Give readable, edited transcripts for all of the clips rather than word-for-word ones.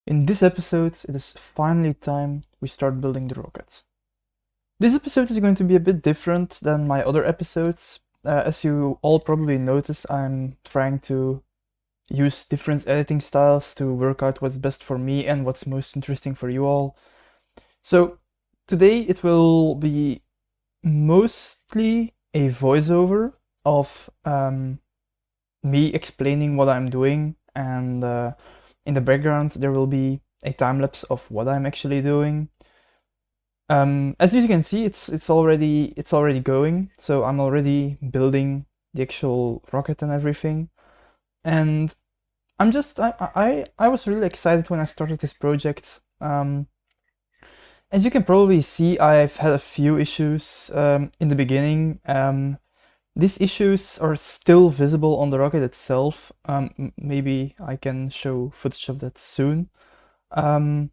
In this episode, it is finally time we start building the rocket. This episode is going to be a bit different than my other episodes. As you all probably notice, I'm trying to use different editing styles to work out what's best for me and what's most interesting for you all. So today it will be mostly a voiceover of me explaining what I'm doing, and in the background there will be a time lapse of what I'm actually doing. As you can see, it's already going. So I'm already building the actual rocket and everything, and I was really excited when I started this project. As you can probably see, I've had a few issues in the beginning. These issues are still visible on the rocket itself. Maybe I can show footage of that soon. But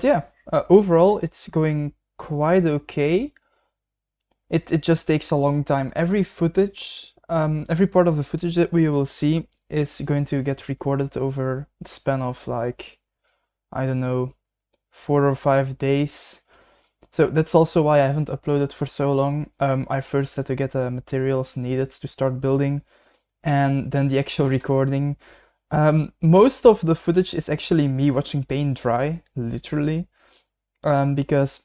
yeah, overall it's going quite okay. It just takes a long time. Every part of the footage that we will see is going to get recorded over the span of like, I don't know, 4 or 5 days. So that's also why I haven't uploaded for so long. I first had to get the materials needed to start building, and then the actual recording. Most of the footage is actually me watching paint dry, literally, because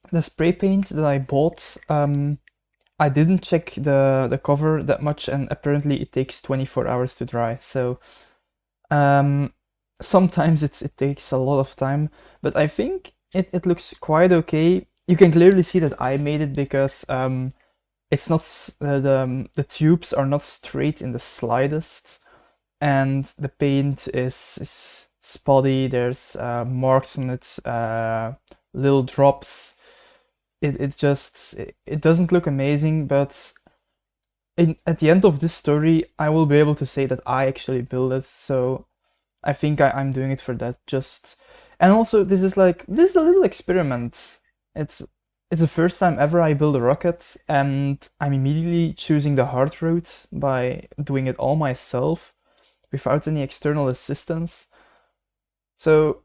the spray paint that I bought, I didn't check the cover that much, and apparently it takes 24 hours to dry. So sometimes it takes a lot of time, but I think it looks quite okay. You can clearly see that I made it because it's not the tubes are not straight in the slightest, and the paint is spotty. There's marks on it, little drops. It doesn't look amazing, but at the end of this story, I will be able to say that I actually built it. So I think I'm doing it for that. And also this is a little experiment. It's the first time ever I build a rocket, and I'm immediately choosing the hard route by doing it all myself without any external assistance. So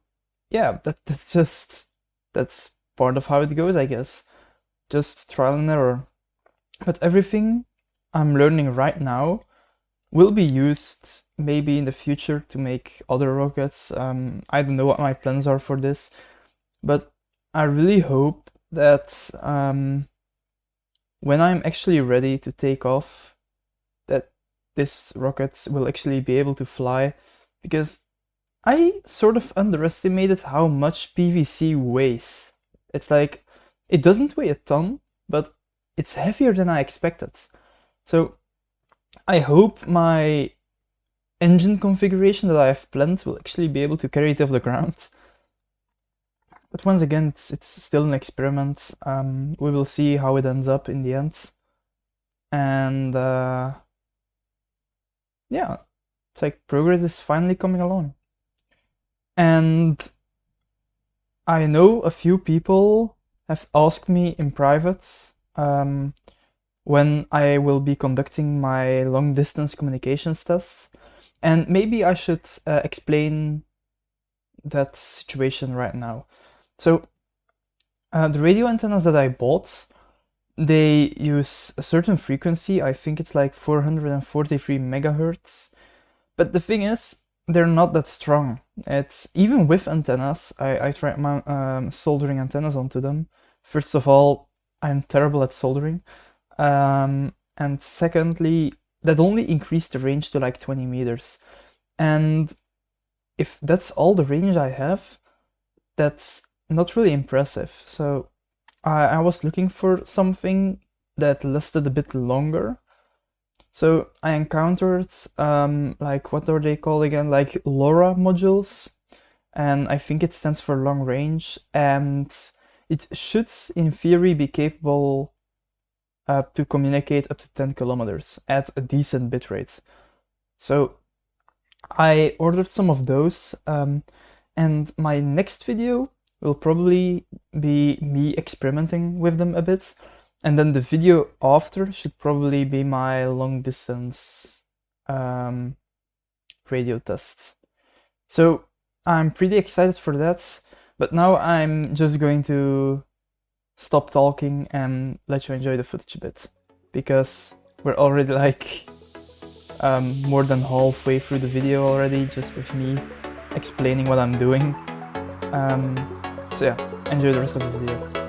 yeah, that's part of how it goes, I guess. Just trial and error. But everything I'm learning right now will be used maybe in the future to make other rockets. I don't know what my plans are for this, but I really hope that when I'm actually ready to take off, that this rocket will actually be able to fly, because I sort of underestimated how much PVC weighs. It's like, it doesn't weigh a ton, but it's heavier than I expected. So I hope my engine configuration that I have planned will actually be able to carry it off the ground. But once again, it's still an experiment. We will see how it ends up in the end. And yeah, it's like progress is finally coming along. And I know a few people have asked me in private when I will be conducting my long distance communications tests. And maybe I should explain that situation right now. So the radio antennas that I bought, they use a certain frequency. I think it's like 443 megahertz. But the thing is, they're not that strong. It's even with antennas. I tried soldering antennas onto them. First of all, I'm terrible at soldering. And secondly, that only increased the range to like 20 meters. And if that's all the range I have, that's not really impressive. So I was looking for something that lasted a bit longer. So I encountered, like, what are they called again? Like LoRa modules. And I think it stands for long range. And it should, in theory, be capable to communicate up to 10 kilometers at a decent bitrate. So I ordered some of those, and my next video will probably be me experimenting with them a bit, and then the video after should probably be my long distance radio test. So I'm pretty excited for that, but now I'm just going to stop talking and let you enjoy the footage a bit, because we're already like more than halfway through the video already, just with me explaining what I'm doing. So yeah, enjoy the rest of the video.